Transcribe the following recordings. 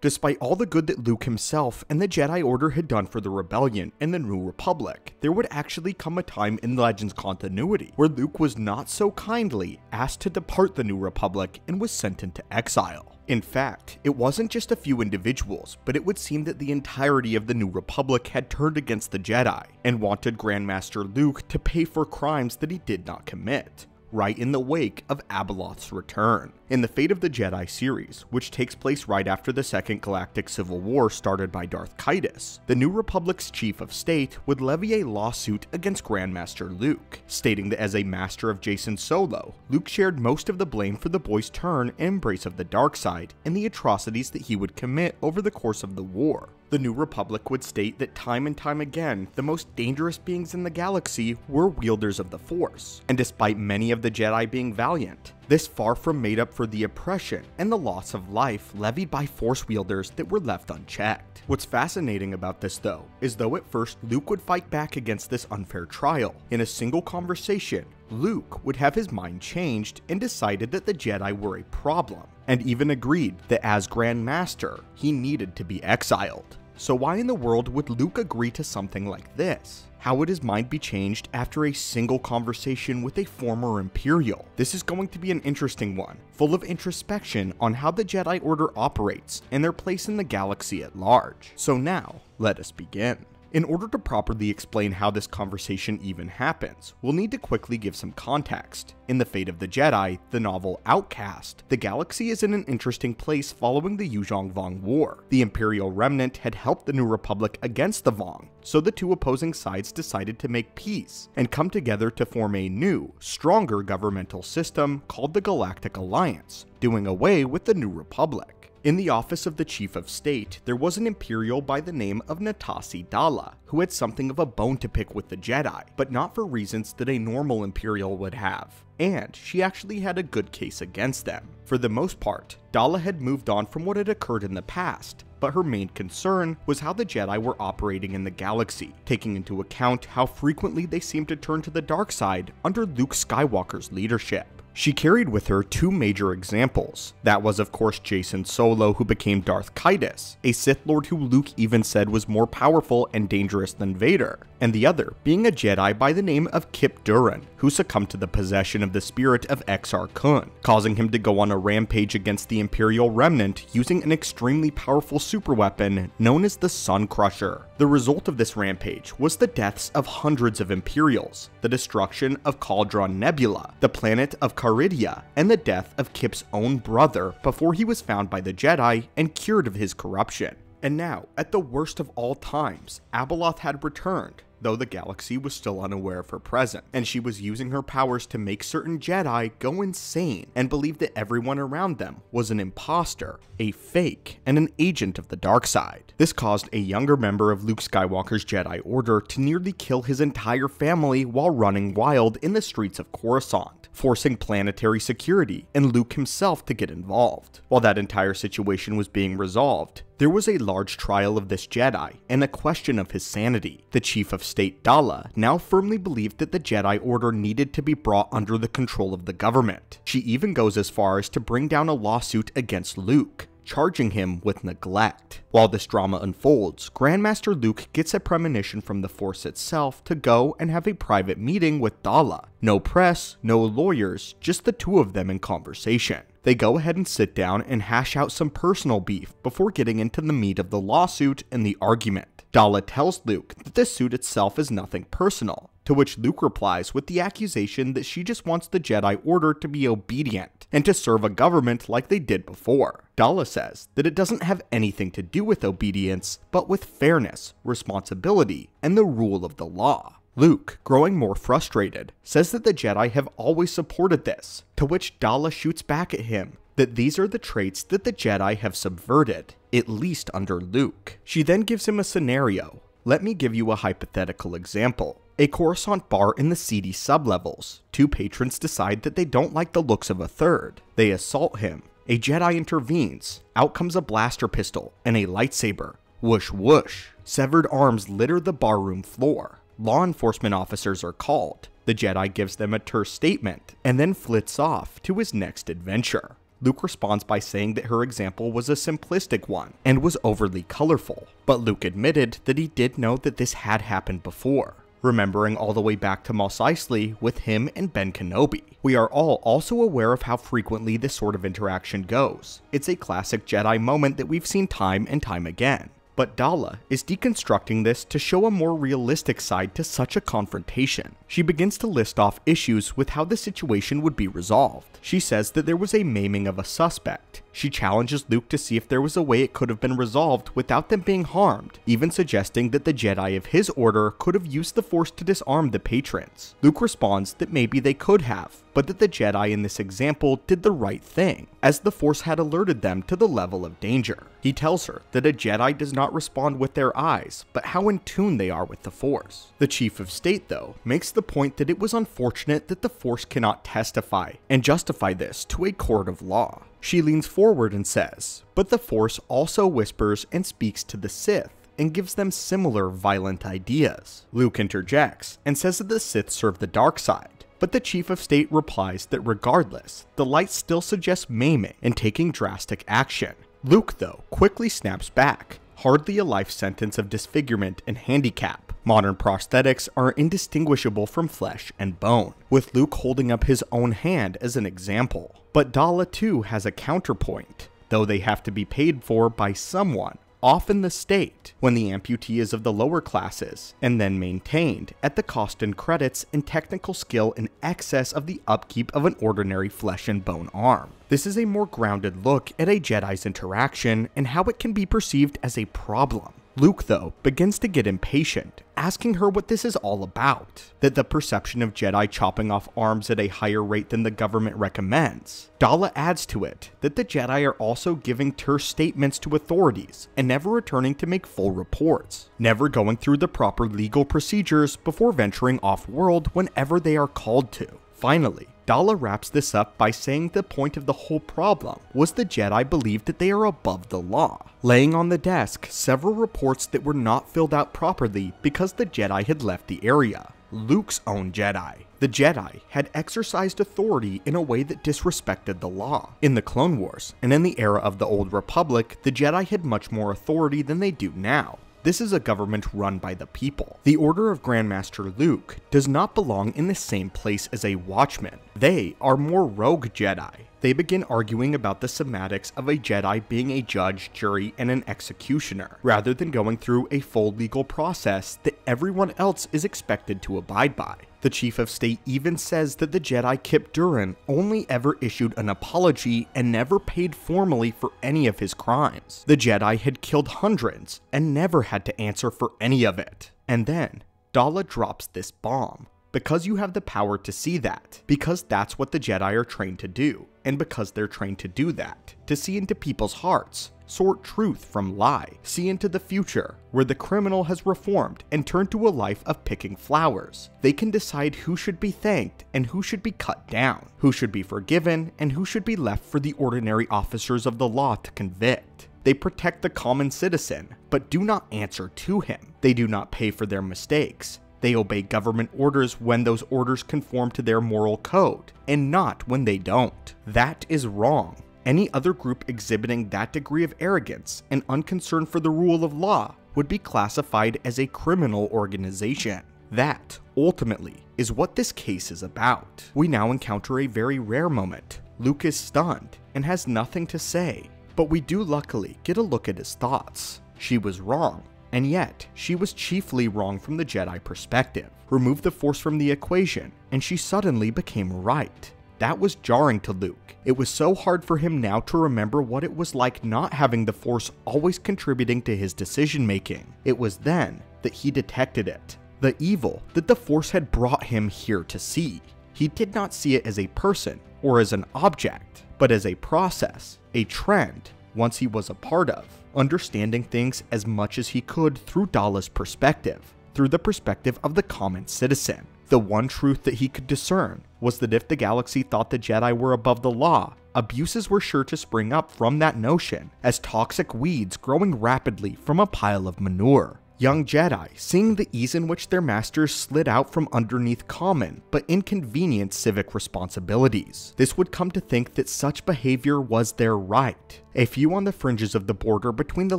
Despite all the good that Luke himself and the Jedi Order had done for the Rebellion and the New Republic, there would actually come a time in Legends continuity where Luke was not so kindly asked to depart the New Republic and was sent into exile. In fact, it wasn't just a few individuals, but it would seem that the entirety of the New Republic had turned against the Jedi and wanted Grandmaster Luke to pay for crimes that he did not commit, right in the wake of Abeloth's return. In the Fate of the Jedi series, which takes place right after the Second Galactic Civil War started by Darth Caedus, the New Republic's Chief of State would levy a lawsuit against Grandmaster Luke, stating that as a master of Jacen Solo, Luke shared most of the blame for the boy's turn and embrace of the dark side and the atrocities that he would commit over the course of the war. The New Republic would state that time and time again, the most dangerous beings in the galaxy were wielders of the Force, and despite many of the Jedi being valiant, this far from made up for the oppression and the loss of life levied by Force wielders that were left unchecked. What's fascinating about this though, is though at first Luke would fight back against this unfair trial, in a single conversation, Luke would have his mind changed and decided that the Jedi were a problem, and even agreed that as Grand Master, he needed to be exiled. So why in the world would Luke agree to something like this? How would his mind be changed after a single conversation with a former Imperial? This is going to be an interesting one, full of introspection on how the Jedi Order operates and their place in the galaxy at large. So now, let us begin. In order to properly explain how this conversation even happens, we'll need to quickly give some context. In The Fate of the Jedi, the novel Outcast, the galaxy is in an interesting place following the Yuuzhan-Vong War. The Imperial Remnant had helped the New Republic against the Vong, so the two opposing sides decided to make peace and come together to form a new, stronger governmental system called the Galactic Alliance, doing away with the New Republic. In the office of the Chief of State, there was an Imperial by the name of Natasi Dalla, who had something of a bone to pick with the Jedi, but not for reasons that a normal Imperial would have. And she actually had a good case against them. For the most part, Dalla had moved on from what had occurred in the past, but her main concern was how the Jedi were operating in the galaxy, taking into account how frequently they seemed to turn to the dark side under Luke Skywalker's leadership. She carried with her two major examples. That was of course Jacen Solo, who became Darth Caedus, a Sith Lord who Luke even said was more powerful and dangerous than Vader, and the other being a Jedi by the name of Kip Duran, who succumbed to the possession of the spirit of Exar Kun, causing him to go on a rampage against the Imperial Remnant using an extremely powerful superweapon known as the Sun Crusher. The result of this rampage was the deaths of hundreds of Imperials, the destruction of Cauldron Nebula, the planet of Caridia, and the death of Kip's own brother before he was found by the Jedi and cured of his corruption. And now, at the worst of all times, Abeloth had returned, though the galaxy was still unaware of her presence, and she was using her powers to make certain Jedi go insane and believe that everyone around them was an imposter, a fake, and an agent of the dark side. This caused a younger member of Luke Skywalker's Jedi Order to nearly kill his entire family while running wild in the streets of Coruscant, forcing planetary security and Luke himself to get involved. While that entire situation was being resolved, there was a large trial of this Jedi and a question of his sanity. The Chief of State Dalla now firmly believed that the Jedi Order needed to be brought under the control of the government. She even goes as far as to bring down a lawsuit against Luke, charging him with neglect. While this drama unfolds, Grandmaster Luke gets a premonition from the Force itself to go and have a private meeting with Dalla. No press, no lawyers, just the two of them in conversation. They go ahead and sit down and hash out some personal beef before getting into the meat of the lawsuit and the argument. Dalla tells Luke that the suit itself is nothing personal, to which Luke replies with the accusation that she just wants the Jedi Order to be obedient and to serve a government like they did before. Dalla says that it doesn't have anything to do with obedience, but with fairness, responsibility, and the rule of the law. Luke, growing more frustrated, says that the Jedi have always supported this, to which Dalla shoots back at him that these are the traits that the Jedi have subverted, at least under Luke. She then gives him a scenario. Let me give you a hypothetical example. A Coruscant bar in the seedy sublevels. Two patrons decide that they don't like the looks of a third. They assault him. A Jedi intervenes. Out comes a blaster pistol and a lightsaber. Whoosh whoosh. Severed arms litter the barroom floor. Law enforcement officers are called. The Jedi gives them a terse statement and then flits off to his next adventure. Luke responds by saying that her example was a simplistic one and was overly colorful, but Luke admitted that he did know that this had happened before, remembering all the way back to Mos Eisley with him and Ben Kenobi. We are all also aware of how frequently this sort of interaction goes. It's a classic Jedi moment that we've seen time and time again. But Dalla is deconstructing this to show a more realistic side to such a confrontation. She begins to list off issues with how the situation would be resolved. She says that there was a maiming of a suspect. She challenges Luke to see if there was a way it could have been resolved without them being harmed, even suggesting that the Jedi of his order could have used the Force to disarm the patrons. Luke responds that maybe they could have, but that the Jedi in this example did the right thing, as the Force had alerted them to the level of danger. He tells her that a Jedi does not respond with their eyes, but how in tune they are with the Force. The Chief of State, though, makes the point that it was unfortunate that the Force cannot testify, and justify this to a court of law. She leans forward and says, but the Force also whispers and speaks to the Sith, and gives them similar violent ideas. Luke interjects and says that the Sith serve the dark side, but the Chief of State replies that regardless, the light still suggests maiming and taking drastic action. Luke, though, quickly snaps back, hardly a life sentence of disfigurement and handicap. Modern prosthetics are indistinguishable from flesh and bone, with Luke holding up his own hand as an example. But Dalla too has a counterpoint, though they have to be paid for by someone, often the state, when the amputee is of the lower classes, and then maintained at the cost in credits and technical skill in excess of the upkeep of an ordinary flesh and bone arm. This is a more grounded look at a Jedi's interaction and how it can be perceived as a problem. Luke, though, begins to get impatient, asking her what this is all about, that the perception of Jedi chopping off arms at a higher rate than the government recommends. Dalla adds to it that the Jedi are also giving terse statements to authorities and never returning to make full reports, never going through the proper legal procedures before venturing off-world whenever they are called to. Finally, Dalla wraps this up by saying the point of the whole problem was the Jedi believed that they are above the law, laying on the desk several reports that were not filled out properly because the Jedi had left the area. Luke's own Jedi. The Jedi had exercised authority in a way that disrespected the law. In the Clone Wars, and in the era of the Old Republic, the Jedi had much more authority than they do now. This is a government run by the people. The Order of Grandmaster Luke does not belong in the same place as a Watchman. They are more rogue Jedi. They begin arguing about the semantics of a Jedi being a judge, jury, and an executioner, rather than going through a full legal process that everyone else is expected to abide by. The Chief of State even says that the Jedi Kip Durin only ever issued an apology and never paid formally for any of his crimes. The Jedi had killed hundreds and never had to answer for any of it. And then, Dalla drops this bomb. Because you have the power to see that, because that's what the Jedi are trained to do, and because they're trained to do that, to see into people's hearts, sort truth from lie, see into the future, where the criminal has reformed and turned to a life of picking flowers. They can decide who should be thanked and who should be cut down, who should be forgiven and who should be left for the ordinary officers of the law to convict. They protect the common citizen, but do not answer to him. They do not pay for their mistakes. They obey government orders when those orders conform to their moral code, and not when they don't. That is wrong. Any other group exhibiting that degree of arrogance and unconcern for the rule of law would be classified as a criminal organization. That, ultimately, is what this case is about. We now encounter a very rare moment. Luke is stunned and has nothing to say, but we do luckily get a look at his thoughts. She was wrong. And yet, she was chiefly wrong from the Jedi perspective. Remove the Force from the equation, and she suddenly became right. That was jarring to Luke. It was so hard for him now to remember what it was like not having the Force always contributing to his decision making. It was then that he detected it. The evil that the Force had brought him here to see. He did not see it as a person or as an object, but as a process, a trend, once he was a part of. Understanding things as much as he could through Dalla's perspective, through the perspective of the common citizen. The one truth that he could discern was that if the galaxy thought the Jedi were above the law, abuses were sure to spring up from that notion as toxic weeds growing rapidly from a pile of manure. Young Jedi, seeing the ease in which their masters slid out from underneath common but inconvenient civic responsibilities, this would come to think that such behavior was their right. A few on the fringes of the border between the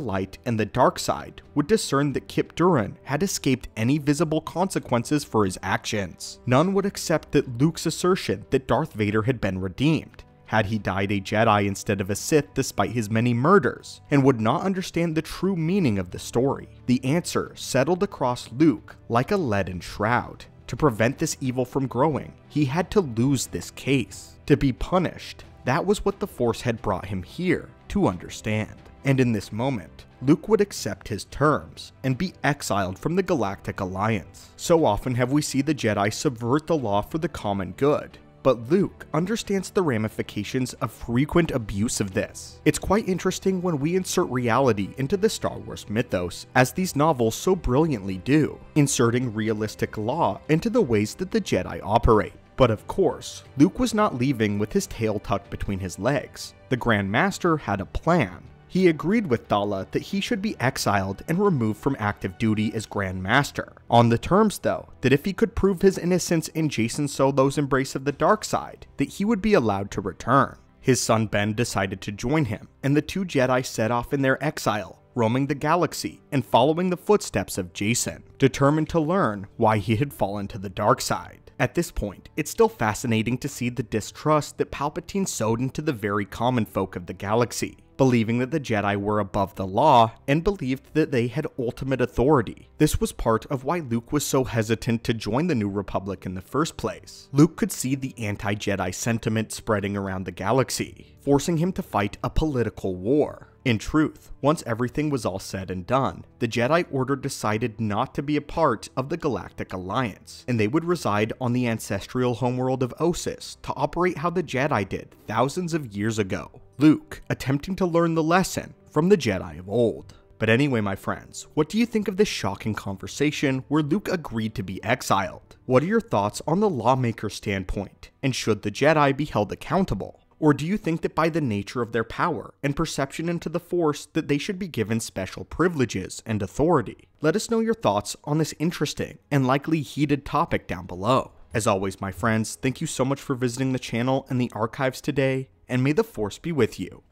light and the dark side would discern that Kyp Durron had escaped any visible consequences for his actions. None would accept that Luke's assertion that Darth Vader had been redeemed. Had he died a Jedi instead of a Sith despite his many murders, and would not understand the true meaning of the story. The answer settled across Luke like a leaden shroud. To prevent this evil from growing, he had to lose this case. To be punished, that was what the Force had brought him here to understand. And in this moment, Luke would accept his terms and be exiled from the Galactic Alliance. So often have we seen the Jedi subvert the law for the common good, but Luke understands the ramifications of frequent abuse of this. It's quite interesting when we insert reality into the Star Wars mythos, as these novels so brilliantly do, inserting realistic law into the ways that the Jedi operate. But of course, Luke was not leaving with his tail tucked between his legs. The Grandmaster had a plan. He agreed with Dalla that he should be exiled and removed from active duty as Grandmaster, on the terms though, that if he could prove his innocence in Jacen Solo's embrace of the dark side, that he would be allowed to return. His son Ben decided to join him, and the two Jedi set off in their exile, roaming the galaxy and following the footsteps of Jacen, determined to learn why he had fallen to the dark side. At this point, it's still fascinating to see the distrust that Palpatine sowed into the very common folk of the galaxy, believing that the Jedi were above the law and believed that they had ultimate authority. This was part of why Luke was so hesitant to join the New Republic in the first place. Luke could see the anti-Jedi sentiment spreading around the galaxy, forcing him to fight a political war. In truth, once everything was all said and done, the Jedi Order decided not to be a part of the Galactic Alliance, and they would reside on the ancestral homeworld of Ossus to operate how the Jedi did thousands of years ago. Luke attempting to learn the lesson from the Jedi of old. But anyway, my friends, what do you think of this shocking conversation where Luke agreed to be exiled? What are your thoughts on the lawmaker's standpoint, and should the Jedi be held accountable? Or do you think that by the nature of their power and perception into the Force that they should be given special privileges and authority? Let us know your thoughts on this interesting and likely heated topic down below. As always, my friends, thank you so much for visiting the channel and the archives today, and may the Force be with you.